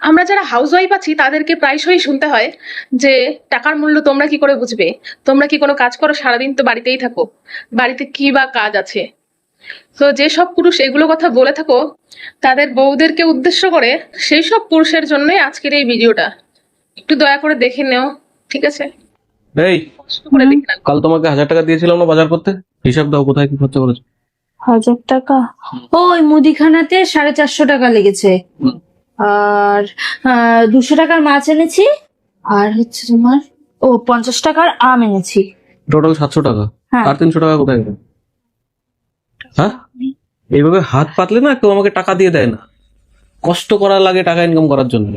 আমরা যারা হাউসওয়াইফ আছি তাদেরকে প্রায়শই শুনতে হয় যে টাকার মূল্য তোমরা কি করে বুঝবে, তোমরা কি কোনো কাজ করো, সারাদিন তো বাড়িতেই থাকো, বাড়িতে কি বা কাজ আছে। তো যেসব পুরুষ এগুলো কথা বলে থাকো তাদের বউদেরকে উদ্দেশ্য করে, সেই সব পুরুষের জন্যই আজকের এই ভিডিওটা। একটু দয়া করে দেখে নেও, ঠিক আছে? এই কষ্ট করে দেখে নাও। কাল তোমাকে 1000 টাকা দিয়েছিলাম না বাজার করতে, হিসাব দাও কোথায় কি খরচা করেছো। 1000 টাকা? ওই মুদিখানাতে 450 টাকা লেগেছে। আর 200 টাকার মাছ এনেছি। আর হচ্ছে তোমার 50 টাকার আম এনেছি। টোটাল 700 টাকা। হ্যাঁ। আর 300 টাকা কোথায় গেল? হ্যাঁ, এইভাবে হাত পাতলে না কেউ আমাকে টাকা দিয়ে দেয় না। কষ্ট করা লাগে টাকা ইনকাম করার জন্য,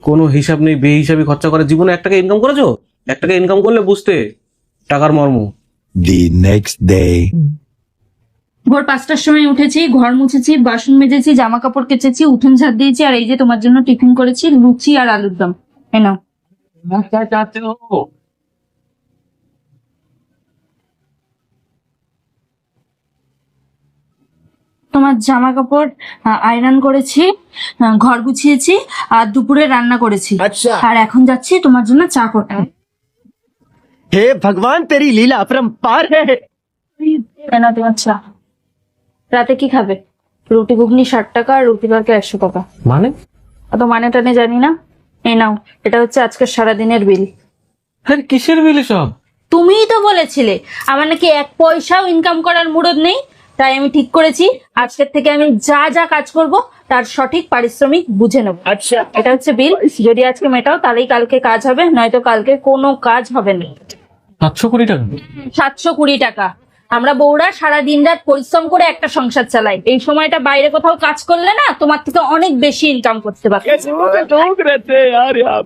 কোনো হিসাব নেই, বেহিসাবি খরচা করে। জীবনে 1 টাকা ইনকাম করেছো? 1 টাকা ইনকাম করলে বুঝতে টাকার মর্ম। The next day. ভোর 5টার সময় উঠেছি, ঘর মুছেছি, বাসন মেজেছি, জামা কাপড় কেচেছি, উঠোন ঝাড় দিয়েছি, আর এই যে তোমার জন্য টিফিন করেছি, লুচি আর আলুর দম। এ নাও। তোমার জামা কাপড় আয়রন করেছি, ঘর গুছিয়েছি, আর দুপুরে রান্না করেছি। अच्छा। আর এখন যাচ্ছি তোমার জন্য চা করতে। हे भगवान तेरी लीला अपरंपार है। কেন তোমার চা? রাতে কি খাবে? রুটি ঘুগনি 60 টাকা, আর রুটি তরকারি 100 টাকা। মানে অত মানে টানে জানি না। এই নাও, এটা হচ্ছে আজকের সারাদিনের বিল। আরে কিসের বিল সব? তুমিই তো বলেছিলে আমার নাকি 1 পয়সাও ইনকাম করার মুরদ নেই, তাই আমি ঠিক করেছি আজকের থেকে আমি যা যা কাজ করব তার সঠিক পারিশ্রমিক বুঝে নেব। अच्छा। এটা হচ্ছে বিল। যদি আজকে মেটাও তাহলেই কালকে কাজ হবে, নয়তো কালকে কোনো কাজ হবে না। 720 টাকা? 720 টাকা। আমরা বউরা সারা দিন রাত পরিশ্রম করে একটা সংসার চালাই, এই সময়টা বাইরে কোথাও কাজ করলে না তোমার থেকে অনেক বেশি ইনকাম করতে পারবে। कैसे लोग रहते हैं यार यहाँ।